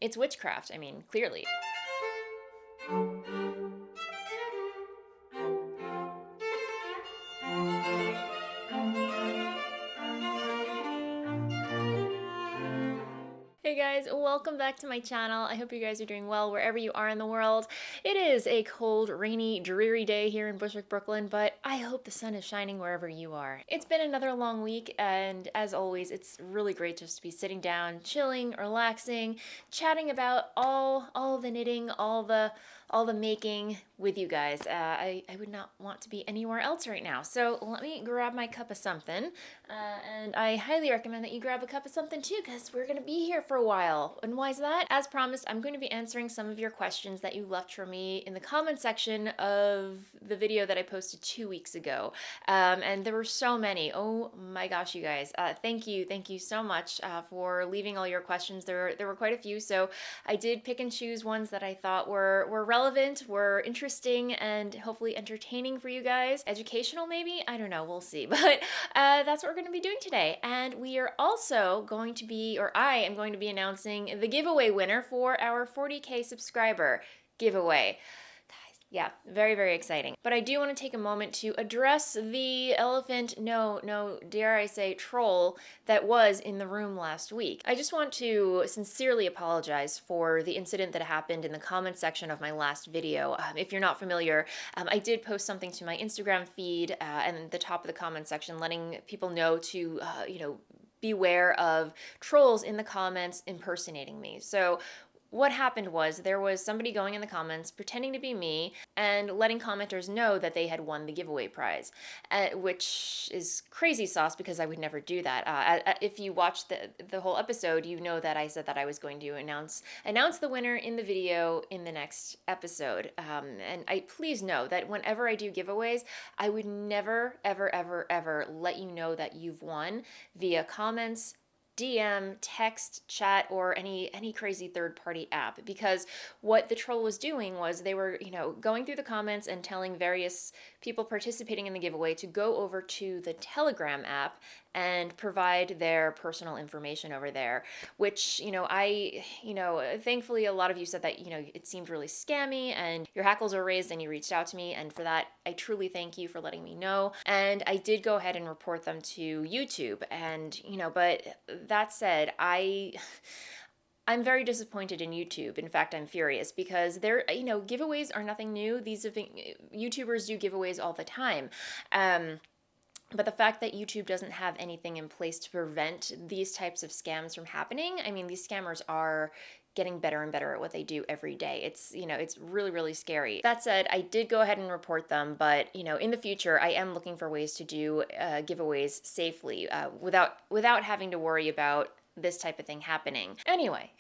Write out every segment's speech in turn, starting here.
It's witchcraft, I mean, clearly. Hey guys, welcome back to my channel. I hope you guys are doing well wherever you are in the world. It is a cold, rainy, dreary day here in Bushwick, Brooklyn, but I hope the sun is shining wherever you are. It's been another long week, and as always, it's really great just to be sitting down, chilling, relaxing, chatting about all the knitting, all the making with you guys. I would not want to be anywhere else right now. So let me grab my cup of something, and I highly recommend that you grab a cup of something too, because we're gonna be here for a while. And why is that? As promised, I'm going to be answering some of your questions that you left for me in the comment section of the video that I posted 2 weeks ago. And there were so many. Oh my gosh, you guys. Thank you so much for leaving all your questions. There were quite a few, so I did pick and choose ones that I thought were relevant, were interesting, and hopefully entertaining for you guys. Educational, maybe? I don't know, we'll see. But that's what we're going to be doing today. And we are also going to be, or I am going to be announcing the giveaway winner for our 40K subscriber giveaway. Yeah, very, very exciting. But I do want to take a moment to address the elephant, no, dare I say, troll that was in the room last week. I just want to sincerely apologize for the incident that happened in the comment section of my last video. If you're not familiar, I did post something to my Instagram feed and the top of the comment section letting people know to, beware of trolls in the comments impersonating me. So what happened was there was somebody going in the comments pretending to be me and letting commenters know that they had won the giveaway prize, which is crazy sauce because I would never do that. If you watched the whole episode, you know that I said that I was going to announce the winner in the video in the next episode. And I please know that whenever I do giveaways, I would never, ever let you know that you've won via comments, DM, text, chat, or any crazy third-party app, because what the troll was doing was they were, going through the comments and telling various people participating in the giveaway to go over to the Telegram app and provide their personal information over there, which, thankfully a lot of you said that, it seemed really scammy and your hackles were raised and you reached out to me, and for that, I truly thank you for letting me know. And I did go ahead and report them to YouTube, and, but that said, I'm very disappointed in YouTube. In fact, I'm furious because giveaways are nothing new. These have been, YouTubers do giveaways all the time. But the fact that YouTube doesn't have anything in place to prevent these types of scams from happening, I mean, these scammers are getting better and better at what they do every day. It's, it's really, really scary. That said, I did go ahead and report them, but, in the future, I am looking for ways to do giveaways safely without having to worry about this type of thing happening. Anyway,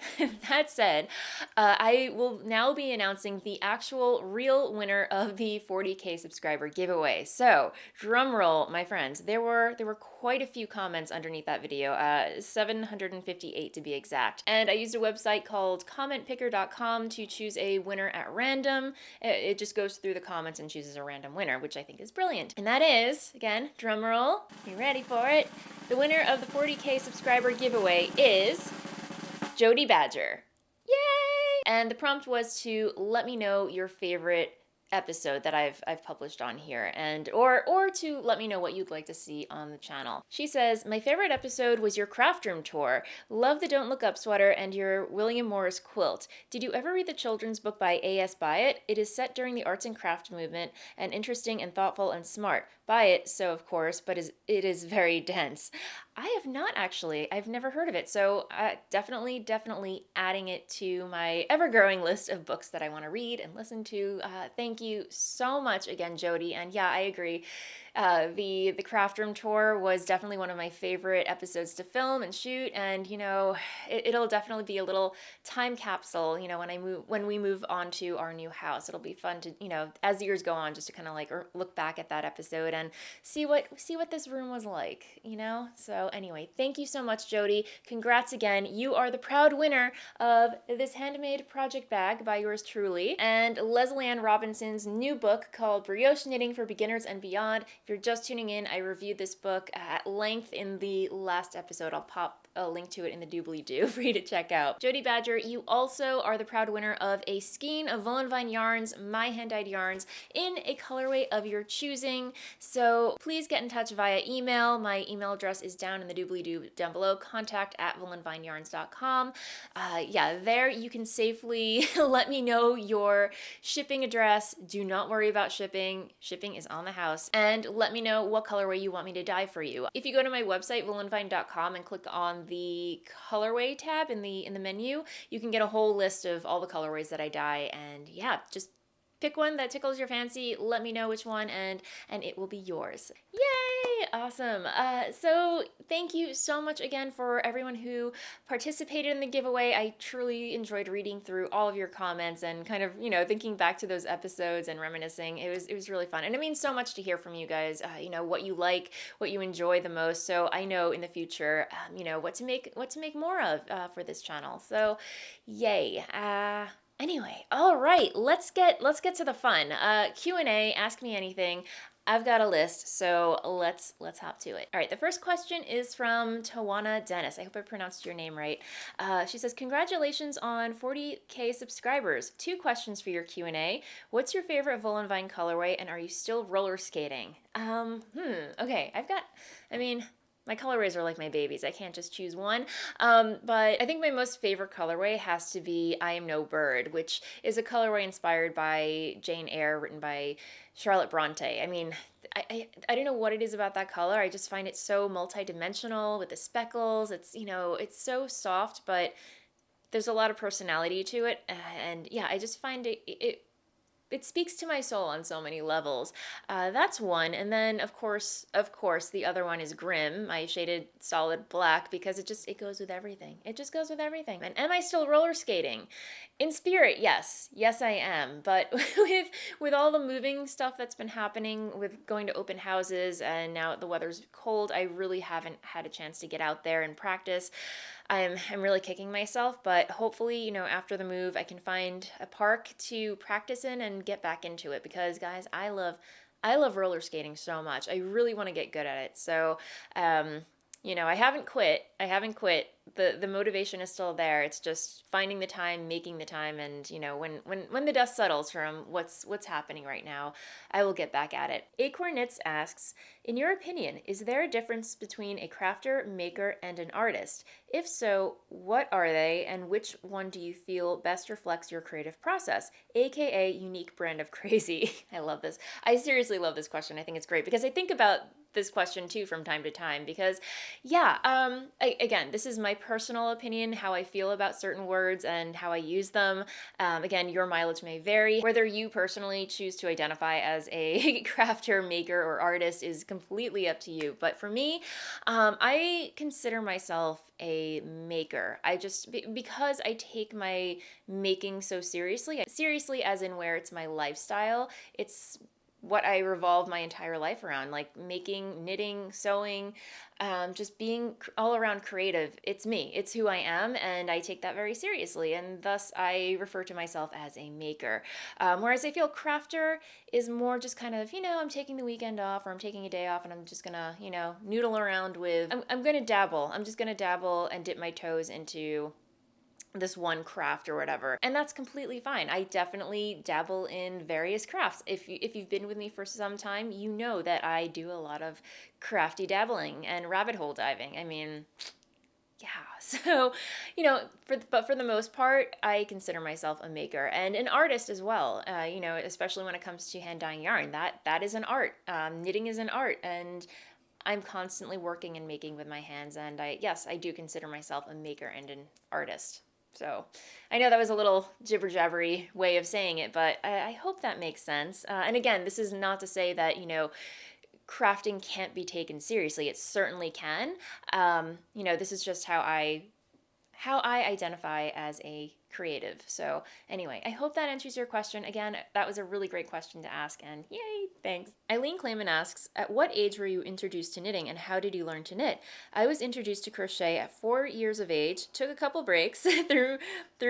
that said, I will now be announcing the actual real winner of the 40K subscriber giveaway. So, drum roll, my friends. There were quite a few comments underneath that video, 758 to be exact. And I used a website called commentpicker.com to choose a winner at random. It just goes through the comments and chooses a random winner, which I think is brilliant. And that is, again, drum roll, you ready for it? The winner of the 40K subscriber giveaway is Jody Badger. Yay! And the prompt was to let me know your favorite episode that I've published on here, and or to let me know what you'd like to see on the channel. She says, my favorite episode was your craft room tour. Love the Don't Look Up sweater and your William Morris quilt. Did you ever read the children's book by A.S. Byatt? It is set during the arts and craft movement and interesting and thoughtful and smart. Byatt, so of course, but it is very dense. I have not actually. I've never heard of it. So definitely adding it to my ever-growing list of books that I want to read and listen to. Thank you so much again, Jody. And yeah, I agree. The craft room tour was definitely one of my favorite episodes to film and shoot, and it'll definitely be a little time capsule. When we move on to our new house, it'll be fun to as the years go on, just to kind of like look back at that episode and see what this room was like. So anyway, thank you so much, Jody. Congrats again. You are the proud winner of this handmade project bag by yours truly and Lesley Ann Robinson's new book called Brioche Knitting for Beginners and Beyond, If you're just tuning in, I reviewed this book at length in the last episode. I'll pop a link to it in the doobly-doo for you to check out. Jody Badger, you also are the proud winner of a skein of Voolenvine yarns, my hand-dyed yarns, in a colorway of your choosing. So please get in touch via email. My email address is down in the doobly-doo down below, contact@voolenvineyarns.com. Yeah, there you can safely let me know your shipping address. Do not worry about shipping. Shipping is on the house. And let me know what colorway you want me to dye for you. If you go to my website, voolenvine.com, and click on the colorway tab in the menu, you can get a whole list of all the colorways that I dye. And yeah, just pick one that tickles your fancy, let me know which one, and it will be yours. Yay! Awesome. So thank you so much again for everyone who participated in the giveaway. I truly enjoyed reading through all of your comments and kind of, thinking back to those episodes and reminiscing. It was really fun. And it means so much to hear from you guys, what you like, what you enjoy the most. So I know in the future, what to make more of for this channel. So yay. Anyway, all right, let's get to the fun. Q&A, ask me anything. I've got a list, so let's hop to it. All right, the first question is from Tawana Dennis. I hope I pronounced your name right. She says, congratulations on 40K subscribers. 2 questions for your Q&A. What's your favorite Voolenvine colorway, and are you still roller skating? Okay, my colorways are like my babies. I can't just choose one. But I think my most favorite colorway has to be I Am No Bird, which is a colorway inspired by Jane Eyre, written by Charlotte Bronte. I don't know what it is about that color. I just find it so multidimensional with the speckles. It's, it's so soft, but there's a lot of personality to it. And yeah, I just find it speaks to my soul on so many levels. That's one. And then of course, the other one is Grim, my shaded solid black, because it goes with everything. It just goes with everything. And am I still roller skating? In spirit, yes. Yes, I am. But with all the moving stuff that's been happening with going to open houses, and now the weather's cold, I really haven't had a chance to get out there and practice. I'm really kicking myself, but hopefully, after the move, I can find a park to practice in and get back into it, because guys, I love roller skating so much. I really want to get good at it. So, I haven't quit. The motivation is still there. It's just finding the time, making the time, and when the dust settles from what's happening right now, I will get back at it. Acorn Knits asks, in your opinion, is there a difference between a crafter, maker, and an artist? If so, what are they, and which one do you feel best reflects your creative process, aka unique brand of crazy? I love this. I seriously love this question. I think it's great because I think about this question too from time to time, because again, this is my personal opinion, how I feel about certain words and how I use them. Again, your mileage may vary. Whether you personally choose to identify as a crafter, maker, or artist is completely up to you. But for me, I consider myself a maker. Because I take my making so seriously as in where it's my lifestyle, it's what I revolve my entire life around, like making, knitting, sewing, just being all around creative. It's me, it's who I am, and I take that very seriously, and thus I refer to myself as a maker. Whereas I feel crafter is more just kind of, I'm taking the weekend off, or I'm taking a day off, and I'm just gonna, noodle around with, I'm gonna dabble. I'm just gonna dabble and dip my toes into this one craft or whatever, and that's completely fine. I definitely dabble in various crafts. If you've been with me for some time, you know that I do a lot of crafty dabbling and rabbit hole diving. Yeah, so, but for the most part, I consider myself a maker and an artist as well. Especially when it comes to hand dyeing yarn, that is an art. Knitting is an art, and I'm constantly working and making with my hands, and I do consider myself a maker and an artist. So I know that was a little jibber-jabbery way of saying it, but I hope that makes sense. And again, this is not to say that, crafting can't be taken seriously. It certainly can. This is just how I identify as a creative. So anyway, I hope that answers your question. Again, that was a really great question to ask, and yay, Thanks. Eileen Clayman asks, at what age were you introduced to knitting and how did you learn to knit? I was introduced to crochet at 4 years of age, took a couple breaks through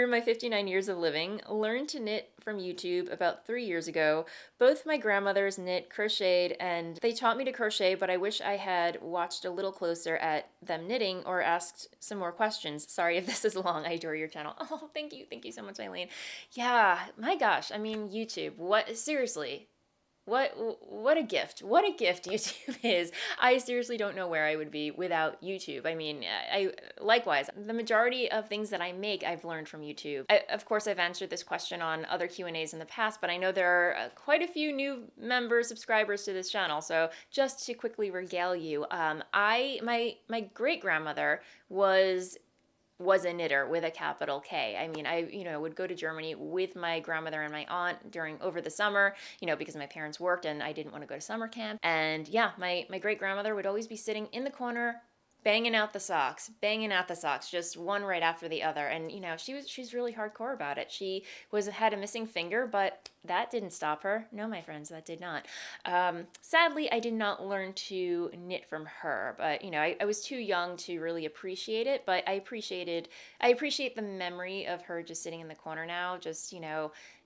my 59 years of living, learned to knit from YouTube about 3 years ago. Both my grandmothers knit, crocheted, and they taught me to crochet, but I wish I had watched a little closer at them knitting or asked some more questions. Sorry if this is long. I adore your channel. Oh, thank you. Thank you so much, Eileen. Yeah, my gosh. I mean, YouTube. What? Seriously. What a gift. What a gift YouTube is. I seriously don't know where I would be without YouTube. I mean, I likewise, the majority of things that I make, I've learned from YouTube. Of course, I've answered this question on other Q&As in the past, but I know there are quite a few new members, subscribers to this channel. So just to quickly regale you, my great-grandmother was a knitter with a capital K. I mean, I would go to Germany with my grandmother and my aunt over the summer, because my parents worked and I didn't want to go to summer camp. And yeah, my great grandmother would always be sitting in the corner banging out the socks, just one right after the other. And she's really hardcore about it. She had a missing finger, but that didn't stop her. No, my friends, that did not. Sadly, I did not learn to knit from her, but I was too young to really appreciate it. But I appreciate the memory of her just sitting in the corner now, just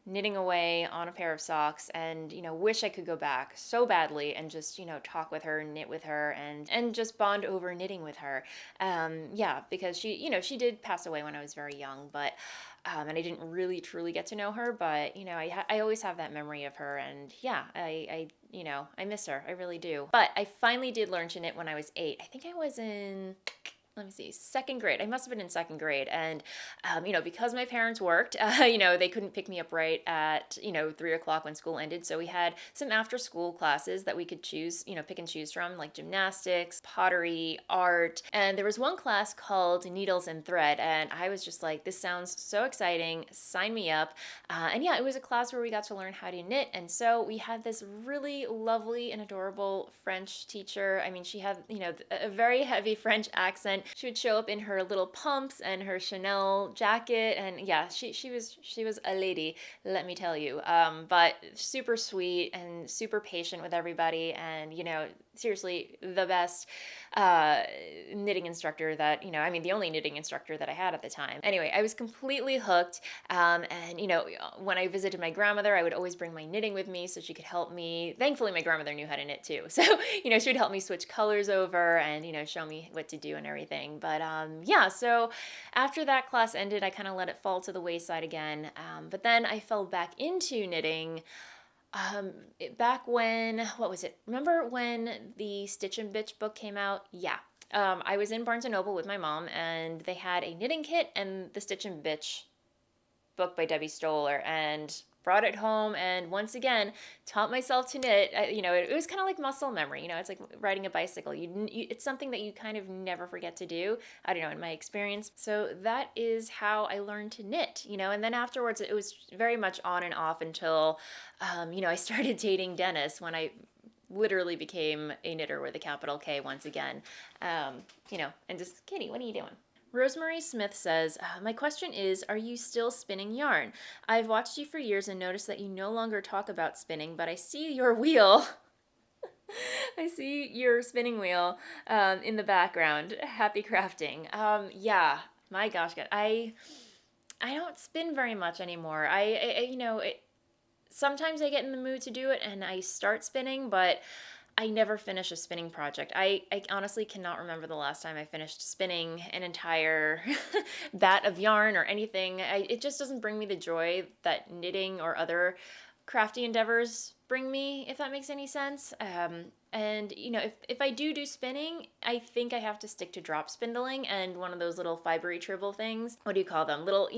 knitting away on a pair of socks, and wish I could go back so badly and just talk with her, knit with her, and just bond over knitting with her. Yeah, because she did pass away when I was very young, but and I didn't really truly get to know her, but I always have that memory of her, and yeah, I miss her. I really do. But I finally did learn to knit when I was 8. I think I was in, let me see, second grade. I must have been in second grade. And, because my parents worked, they couldn't pick me up right at, 3 o'clock when school ended. So we had some after school classes that we could choose, pick and choose from, like gymnastics, pottery, art. And there was one class called Needles and Thread. And I was just like, this sounds so exciting. Sign me up. And yeah, it was a class where we got to learn how to knit. And so we had this really lovely and adorable French teacher. I mean, she had, a very heavy French accent. She would show up in her little pumps and her Chanel jacket, and yeah, she was a lady, let me tell you. But super sweet and super patient with everybody, and seriously the best knitting instructor that the only knitting instructor that I had at the time. Anyway, I was completely hooked, and when I visited my grandmother, I would always bring my knitting with me so she could help me. Thankfully, my grandmother knew how to knit too, so she would help me switch colors over and show me what to do and everything. But yeah, so after that class ended, I kind of let it fall to the wayside again. But then I fell back into knitting back when, what was it? Remember when the Stitch and Bitch book came out? Yeah. I was in Barnes & Noble with my mom, and they had a knitting kit and the Stitch and Bitch book by Debbie Stoller, and brought it home, and once again taught myself to knit. It was kind of like muscle memory. It's like riding a bicycle. It's something that you kind of never forget to do. I don't know, in my experience. So that is how I learned to knit. And then afterwards it was very much on and off until I started dating Dennis, when I literally became a knitter with a capital K once again. And just, Kitty, what are you doing? Rosemary Smith says, my question is, are you still spinning yarn? I've watched you for years and noticed that you no longer talk about spinning, but I see your wheel. I see your spinning wheel in the background. Happy crafting. Yeah, my gosh, I don't spin very much anymore. Sometimes I get in the mood to do it and I start spinning, but I never finish a spinning project. I honestly cannot remember the last time I finished spinning an entire bat of yarn or anything. It just doesn't bring me the joy that knitting or other crafty endeavors bring me, if that makes any sense. And if I do spinning, I think I have to stick to drop spindling and one of those little fibery tribble things. What do you call them? Little,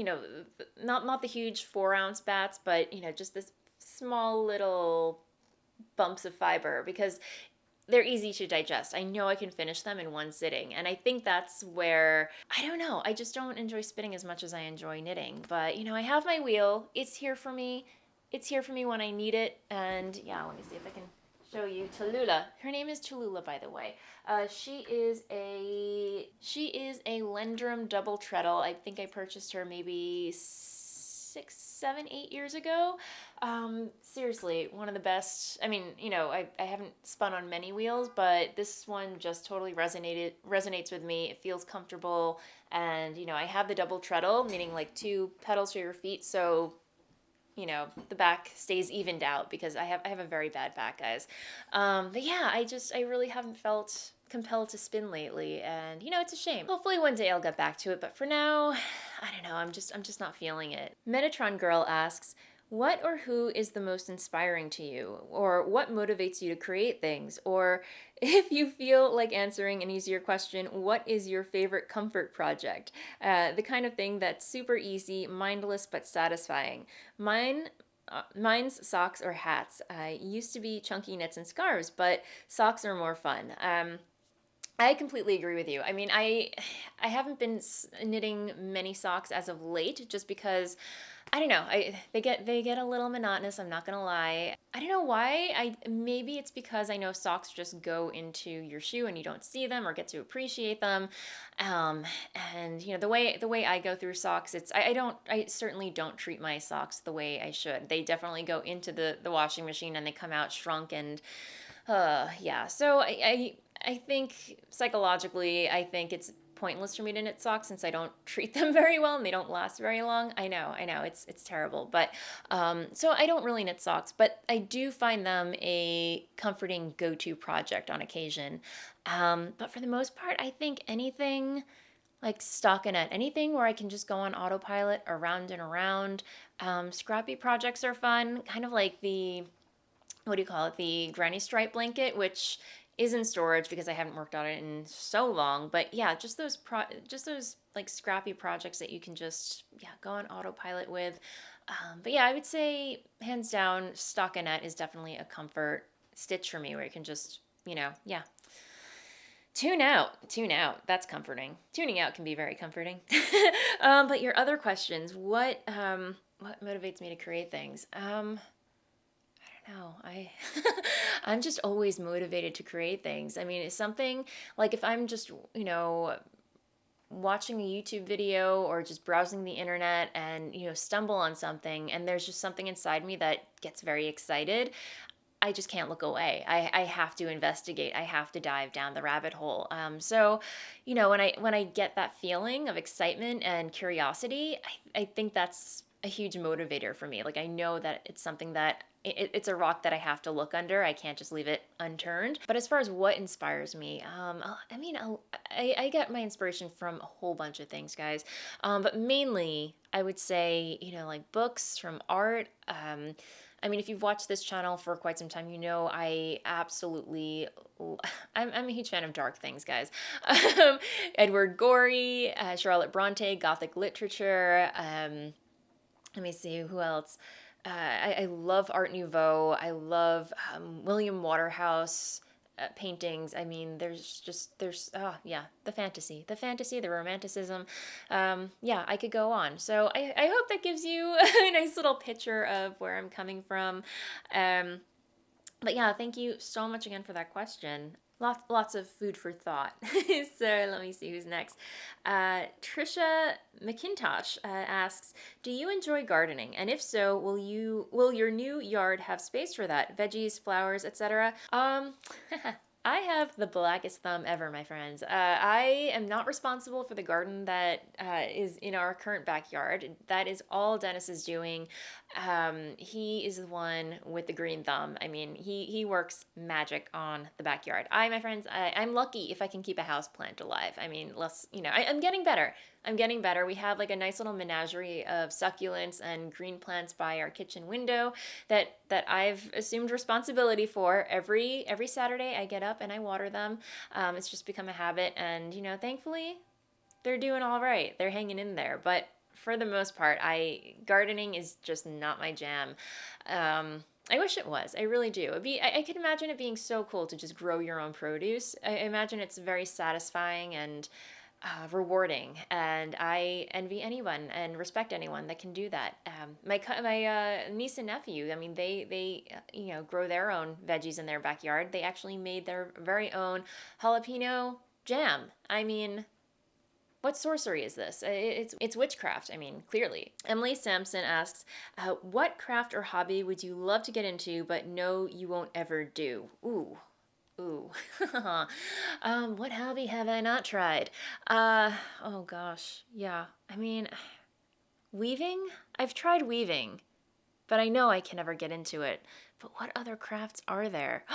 not the huge 4-ounce bats, but just this small little bumps of fiber, because they're easy to digest. I know I can finish them in one sitting, and I think that's where, I don't know, I just don't enjoy spinning as much as I enjoy knitting. But I have my wheel. It's here for me. It's here for me when I need it. And yeah, let me see if I can show you Tallulah. Her name is Tallulah, by the way. She is a Lendrum double treadle. I think I purchased her maybe 6, 7, 8 years ago. Seriously, one of the best. I mean, I haven't spun on many wheels, but this one just totally resonates with me. It feels comfortable, and I have the double treadle, meaning like 2 pedals for your feet, so the back stays evened out because I have a very bad back, guys. But yeah, I really haven't felt compelled to spin lately, and it's a shame. Hopefully one day I'll get back to it, but for now, I don't know, I'm just not feeling it. Metatron Girl asks, what or who is the most inspiring to you? Or what motivates you to create things? Or if you feel like answering an easier question, what is your favorite comfort project? The kind of thing that's super easy, mindless, but satisfying. Mine's socks or hats. Used to be chunky knits and scarves, but socks are more fun. I completely agree with you. I mean, I haven't been knitting many socks as of late, just because I don't know. They get a little monotonous. I'm not gonna lie. I don't know why. Maybe it's because I know socks just go into your shoe and you don't see them or get to appreciate them. And the way I go through socks, I certainly don't treat my socks the way I should. They definitely go into the washing machine and they come out shrunk and yeah. So I think psychologically, I think it's pointless for me to knit socks since I don't treat them very well and they don't last very long. I know, it's terrible, but so I don't really knit socks, but I do find them a comforting go-to project on occasion. But for the most part, I think anything like stockinette, anything where I can just go on autopilot around and around. Scrappy projects are fun, kind of like the what do you call it? The granny stripe blanket, which is in storage because I haven't worked on it in so long. But yeah, just those like scrappy projects that you can just go on autopilot with. But yeah, I would say hands down, stockinette is definitely a comfort stitch for me where you can just tune out. That's comforting. Tuning out can be very comforting. But your other questions, what motivates me to create things? No, I'm just always motivated to create things. I mean, it's something like if I'm just, watching a YouTube video or just browsing the internet and, stumble on something and there's just something inside me that gets very excited, I just can't look away. I have to investigate. I have to dive down the rabbit hole. So, when I get that feeling of excitement and curiosity, I think that's a huge motivator for me. Like I know that it's something that it's a rock that I have to look under. I can't just leave it unturned. But as far as what inspires me, I get my inspiration from a whole bunch of things, guys. But mainly, I would say, like books, from art. I mean, if you've watched this channel for quite some time, I absolutely, I'm a huge fan of dark things, guys. Edward Gorey, Charlotte Bronte, Gothic literature. Let me see, who else? I love Art Nouveau. I love William Waterhouse paintings. I mean, there's the fantasy, the romanticism. I could go on. So I hope that gives you a nice little picture of where I'm coming from. But yeah, thank you so much again for that question. Lots of food for thought. So let me see who's next. Trisha McIntosh asks, do you enjoy gardening? And if so, will your new yard have space for that? Veggies, flowers, etc.? I have the blackest thumb ever, my friends. I am not responsible for the garden that is in our current backyard. That is all Dennis is doing. He is the one with the green thumb. I mean, he works magic on the backyard. My friends, I'm lucky if I can keep a house plant alive. I mean, I'm getting better. We have like a nice little menagerie of succulents and green plants by our kitchen window that I've assumed responsibility for. Every Saturday I get up and I water them. It's just become a habit, and thankfully they're doing all right. They're hanging in there. But for the most part, gardening is just not my jam. I wish it was. I really do. I could imagine it being so cool to just grow your own produce. I imagine it's very satisfying and rewarding, and I envy anyone and respect anyone that can do that. My niece and nephew, I mean, they grow their own veggies in their backyard. They actually made their very own jalapeno jam. I mean, What sorcery is this? It's witchcraft, I mean, clearly. Emily Sampson asks, what craft or hobby would you love to get into but know you won't ever do? Ooh. Ooh. What hobby have I not tried? Oh gosh. Yeah. I mean, weaving? I've tried weaving, but I know I can never get into it. But what other crafts are there?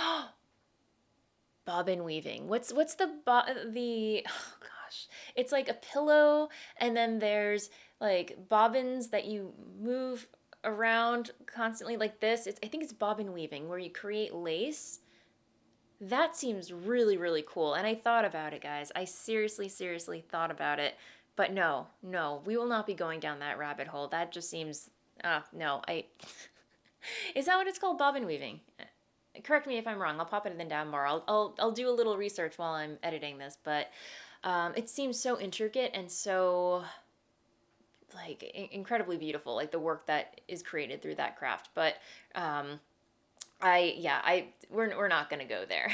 Bobbin weaving. What's the oh gosh. It's like a pillow and then there's like bobbins that you move around constantly like this. I think it's bobbin weaving where you create lace. That seems really, really cool. And I thought about it, guys. I seriously, seriously thought about it. But no, no, we will not be going down that rabbit hole. That just seems, no, is that what it's called? Bobbin weaving? Correct me if I'm wrong. I'll pop it in the down bar. I'll do a little research while I'm editing this, but it seems so intricate and so like incredibly beautiful, like the work that is created through that craft. But we're not gonna go there.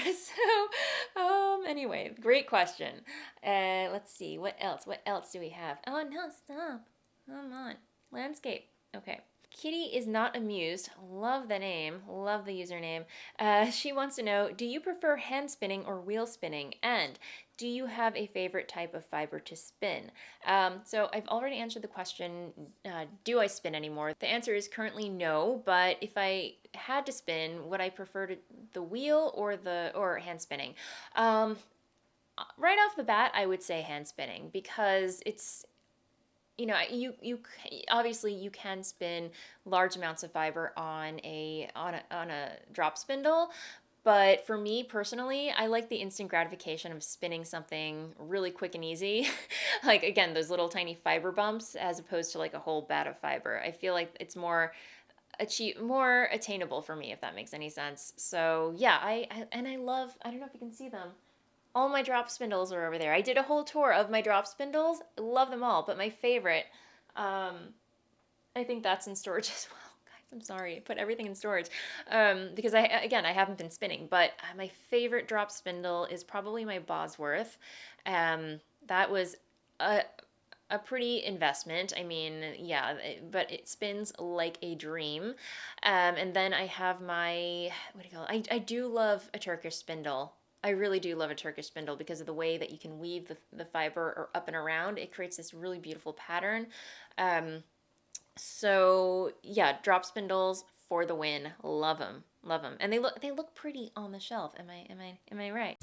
So anyway, great question. Let's see, what else do we have? Oh no, stop, come on, landscape. Okay. Kitty is not amused. Love the name. Love the username. She wants to know, do you prefer hand spinning or wheel spinning? And do you have a favorite type of fiber to spin? So I've already answered the question, do I spin anymore? The answer is currently no, but if I had to spin, would I prefer the wheel or hand spinning? Right off the bat, I would say hand spinning because it's, you obviously you can spin large amounts of fiber on a drop spindle, but for me personally, I like the instant gratification of spinning something really quick and easy. Like again, those little tiny fiber bumps as opposed to like a whole bat of fiber. I feel like it's more attainable for me, if that makes any sense. So yeah, I love, I don't know if you can see them. All my drop spindles are over there. I did a whole tour of my drop spindles. Love them all, but my favorite, I think that's in storage as well. Guys, I'm sorry. I put everything in storage because I haven't been spinning, but my favorite drop spindle is probably my Bosworth. That was a pretty investment. I mean, yeah, but it spins like a dream. And then I have my, what do you call it? I do love a Turkish spindle. I really do love a Turkish spindle because of the way that you can weave the fiber up and around. It creates this really beautiful pattern. So yeah, drop spindles for the win. Love them, love them, and they look pretty on the shelf. Am I right?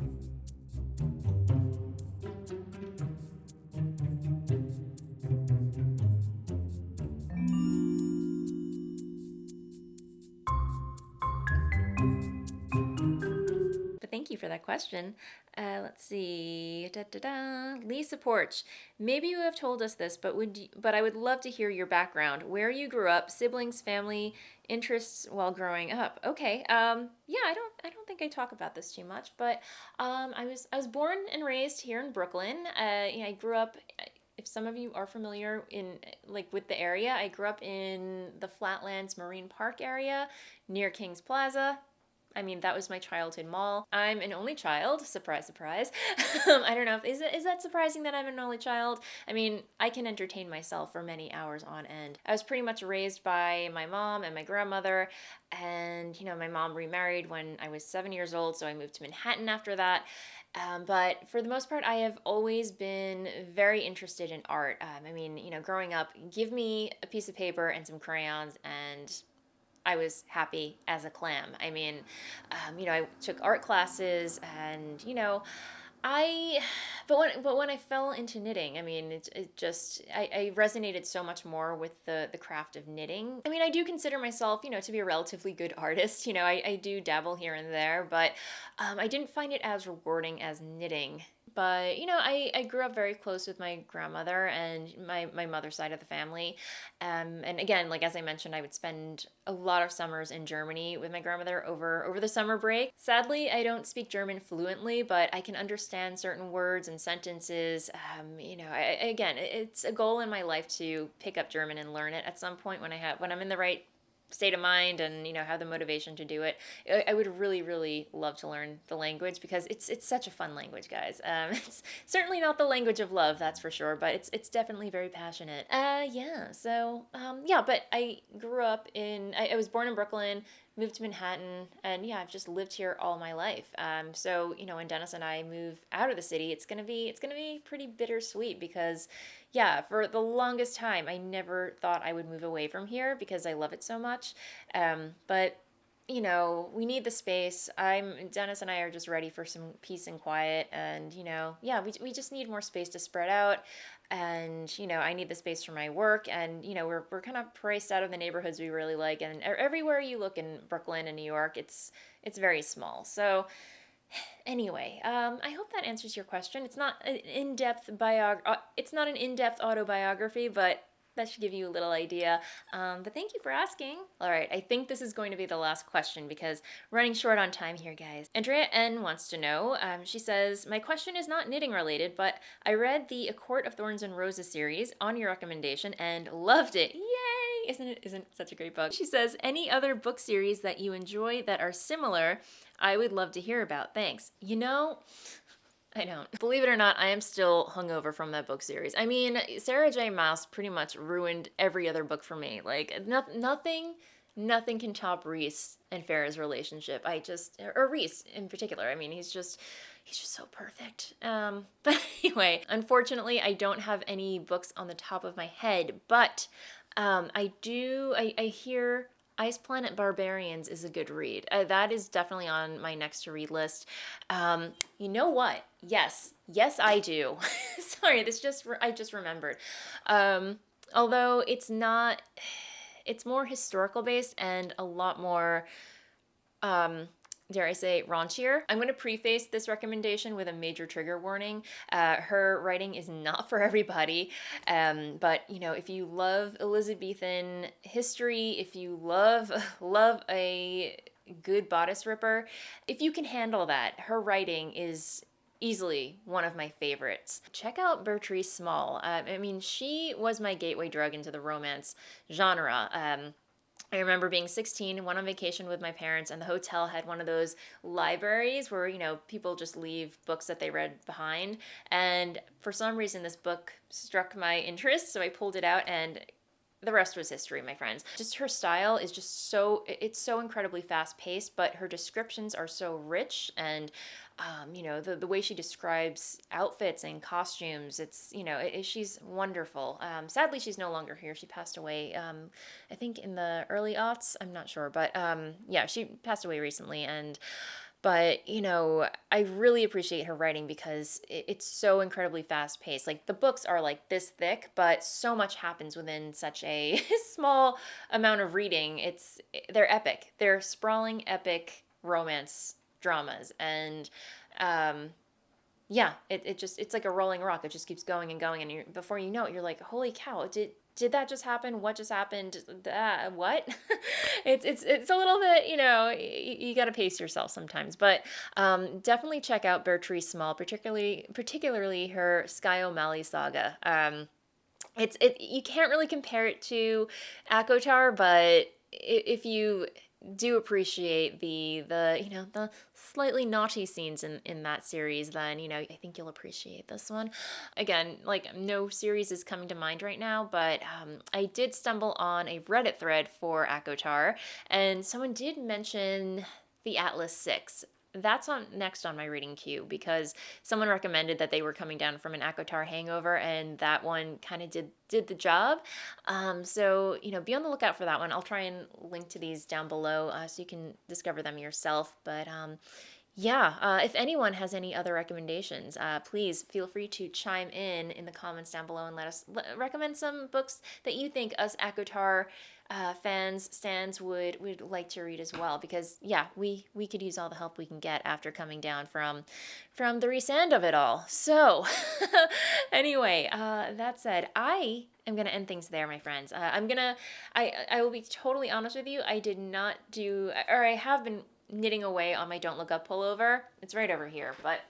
Thank you for that question. Let's see. Lisa Porch. Maybe you have told us this, but I would love to hear your background. Where you grew up, siblings, family, interests while growing up. Okay. Yeah, I don't think I talk about this too much, but I was born and raised here in Brooklyn. I grew up. If some of you are familiar with the area, I grew up in the Flatlands Marine Park area near Kings Plaza. I mean, that was my childhood mall. I'm an only child. Surprise, surprise. I don't know. Is that surprising that I'm an only child? I mean, I can entertain myself for many hours on end. I was pretty much raised by my mom and my grandmother. And, my mom remarried when I was 7 years old, so I moved to Manhattan after that. But for the most part, I have always been very interested in art. Growing up, give me a piece of paper and some crayons and I was happy as a clam. I mean, I took art classes and, but when I fell into knitting, I mean, I resonated so much more with the craft of knitting. I mean, I do consider myself, to be a relatively good artist. I do dabble here and there, but I didn't find it as rewarding as knitting. But, I grew up very close with my grandmother and my mother's side of the family. And again, like as I mentioned, I would spend a lot of summers in Germany with my grandmother over the summer break. Sadly, I don't speak German fluently, but I can understand certain words and sentences. Again, it's a goal in my life to pick up German and learn it at some point when I'm in the right state of mind and, you know, have the motivation to do it, I would really, really love to learn the language because it's such a fun language, guys. It's certainly not the language of love, that's for sure, but it's definitely very passionate. Yeah, so, yeah, but I grew up I was born in Brooklyn, moved to Manhattan, and yeah, I've just lived here all my life. So, you know, when Dennis and I move out of the city, it's gonna be pretty bittersweet because, yeah, for the longest time, I never thought I would move away from here because I love it so much. But you know, we need the space. Dennis and I are just ready for some peace and quiet, and you know, yeah, we just need more space to spread out. And you know, I need the space for my work, and you know, we're kind of priced out of the neighborhoods we really like, and everywhere you look in Brooklyn and New York, it's very small. So anyway, I hope that answers your question. It's not an in-depth it's not an in-depth autobiography, but that should give you a little idea. But thank you for asking. All right, I think this is going to be the last question because we're running short on time here, guys. Andrea N wants to know, she says, my question is not knitting related, but I read the A Court of Thorns and Roses series on your recommendation and loved it. Yay! Isn't it such a great book? She says, any other book series that you enjoy that are similar, I would love to hear about. Thanks. You know, I don't. Believe it or not, I am still hungover from that book series. I mean, Sarah J. Maas pretty much ruined every other book for me. Like, nothing can top Reese and Farrah's relationship. Or Reese in particular. I mean, he's just so perfect. But anyway, unfortunately, I don't have any books on the top of my head, but I hear Ice Planet Barbarians is a good read. That is definitely on my next to read list. You know what? Yes, I do. Sorry, I just remembered. Although it's more historical based and a lot more, dare I say, raunchier. I'm going to preface this recommendation with a major trigger warning. Her writing is not for everybody, but you know, if you love Elizabethan history, if you love a good bodice ripper, if you can handle that, her writing is easily one of my favorites. Check out Bertrice Small. I mean, she was my gateway drug into the romance genre. I remember being 16, went on vacation with my parents, and the hotel had one of those libraries where, you know, people just leave books that they read behind. And for some reason, this book struck my interest, so I pulled it out, and the rest was history, my friends. Just her style is just it's so incredibly fast paced, but her descriptions are so rich and, you know, the way she describes outfits and costumes, she's wonderful. Sadly, she's no longer here. She passed away, I think in the early aughts, I'm not sure, but yeah, she passed away recently, but, you know, I really appreciate her writing because it's so incredibly fast paced. Like, the books are like this thick, but so much happens within such a small amount of reading. They're epic. They're sprawling, epic romance dramas. And, yeah, it's like a rolling rock. It just keeps going and going. And before you know it, you're like, holy cow, did that just happen? What just happened? What? It's a little bit, you know, you got to pace yourself sometimes. But definitely check out Bertrice Small, particularly her Skye O'Malley saga. You can't really compare it to ACOTAR, but if you do appreciate the slightly naughty scenes in that series, then, you know, I think you'll appreciate this one. Again, like, no series is coming to mind right now, but I did stumble on a Reddit thread for ACOTAR, and someone did mention the Atlas 6. That's next on my reading queue because someone recommended that they were coming down from an ACOTAR hangover, and that one kind of did the job. So, you know, be on the lookout for that one. I'll try and link to these down below so you can discover them yourself. But yeah, if anyone has any other recommendations, please feel free to chime in the comments down below and let us recommend some books that you think us ACOTAR stands would like to read as well, because yeah, we could use all the help we can get after coming down from the resand of it all. So anyway, that said, I am gonna end things there, my friends. I will be totally honest with you. I did not do, or I have been knitting away on my Don't Look Up pullover. It's right over here, but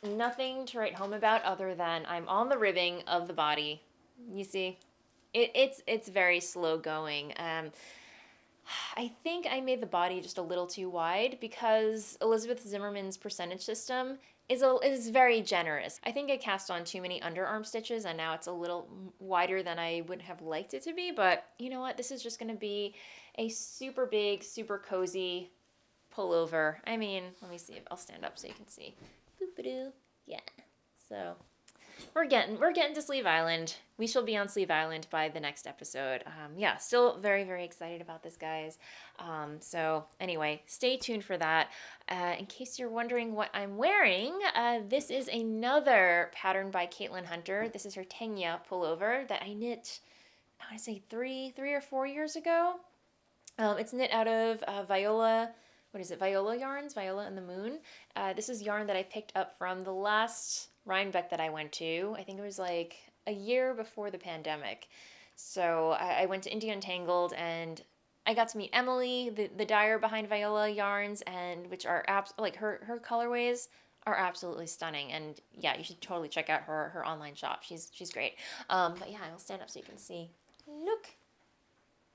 nothing to write home about other than I'm on the ribbing of the body. You see, It's very slow going. I think I made the body just a little too wide because Elizabeth Zimmerman's percentage system is very generous. I think I cast on too many underarm stitches and now it's a little wider than I would have liked it to be, but you know what? This is just going to be a super big, super cozy pullover. I mean, let me see if I'll stand up so you can see. Boop-a-doo. Yeah. So we're getting to Sleeve Island. We shall be on Sleeve Island by the next episode. Yeah, still very, very excited about this, guys. So anyway, stay tuned for that. In case you're wondering what I'm wearing, this is another pattern by Caitlin Hunter. This is her Tegna pullover that I knit, I want to say three or 4 years ago. It's knit out of Viola. What is it? Viola yarns, Viola and the Moon. This is yarn that I picked up from the last Rhinebeck that I went to. I think it was like a year before the pandemic. So I went to India Untangled and I got to meet Emily, the dyer behind Viola yarns, and which are like her colorways are absolutely stunning. And yeah, you should totally check out her online shop. She's great. But yeah, I'll stand up so you can see. Look,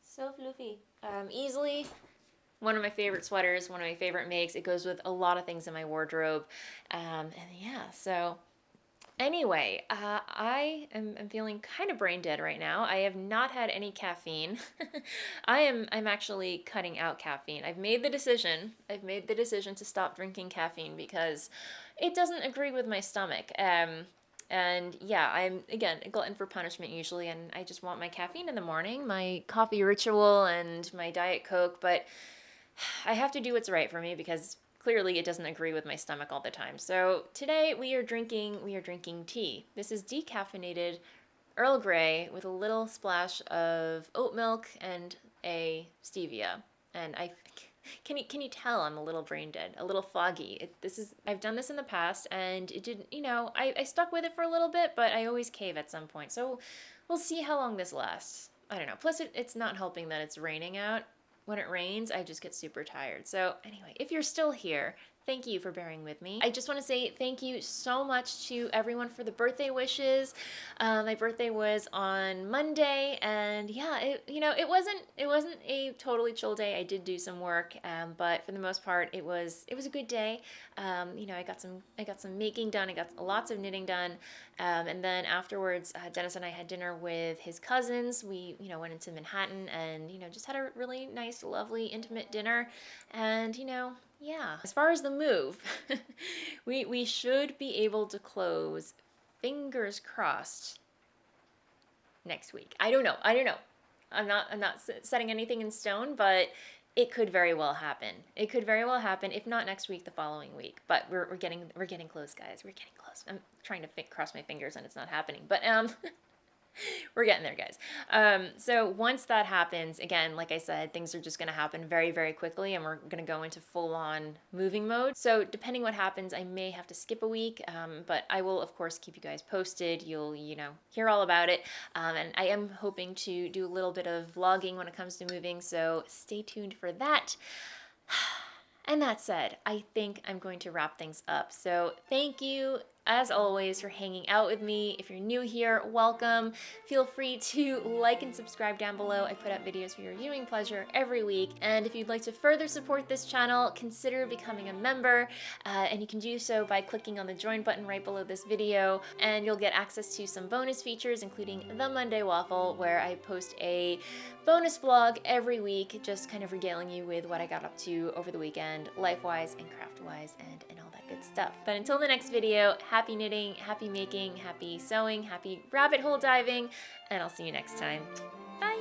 so fluffy. Easily one of my favorite sweaters, one of my favorite makes. It goes with a lot of things in my wardrobe. And yeah, so anyway, I am feeling kind of brain dead right now. I have not had any caffeine. I'm actually cutting out caffeine. I've made the decision to stop drinking caffeine because it doesn't agree with my stomach. And yeah, I'm, again, a glutton for punishment usually, and I just want my caffeine in the morning, my coffee ritual and my Diet Coke, but I have to do what's right for me because clearly it doesn't agree with my stomach all the time. So today we are drinking tea. This is decaffeinated Earl Grey with a little splash of oat milk and a stevia. And can you tell I'm a little brain dead, a little foggy? I've done this in the past and it didn't, I stuck with it for a little bit, but I always cave at some point. So we'll see how long this lasts. I don't know. Plus it's not helping that it's raining out. When it rains, I just get super tired. So anyway, if you're still here, thank you for bearing with me. I just want to say thank you so much to everyone for the birthday wishes. My birthday was on Monday, and yeah, it wasn't a totally chill day. I did do some work, but for the most part, it was a good day. I got some making done. I got lots of knitting done, and then afterwards, Dennis and I had dinner with his cousins. We went into Manhattan and just had a really nice, lovely, intimate dinner, and yeah. As far as the move, we should be able to close, fingers crossed, next week. I don't know. I'm not setting anything in stone, but it could very well happen. If not next week, the following week. But we're getting close, guys. We're getting close. I'm trying to cross my fingers and it's not happening. But we're getting there, guys. So once that happens, again, like I said, things are just going to happen very, very quickly, and we're going to go into full-on moving mode. So depending what happens, I may have to skip a week, but I will, of course, keep you guys posted. You'll, hear all about it. And I am hoping to do a little bit of vlogging when it comes to moving, so stay tuned for that. And that said, I think I'm going to wrap things up. So thank you, as always, for hanging out with me. If you're new here, welcome. Feel free to like and subscribe down below. I put out videos for your viewing pleasure every week. And if you'd like to further support this channel, consider becoming a member. And you can do so by clicking on the join button right below this video. And you'll get access to some bonus features, including the Monday Waffle, where I post a bonus vlog every week, just kind of regaling you with what I got up to over the weekend, life-wise and craft-wise, and all that good stuff. But until the next video, happy knitting, happy making, happy sewing, happy rabbit hole diving, and I'll see you next time. Bye!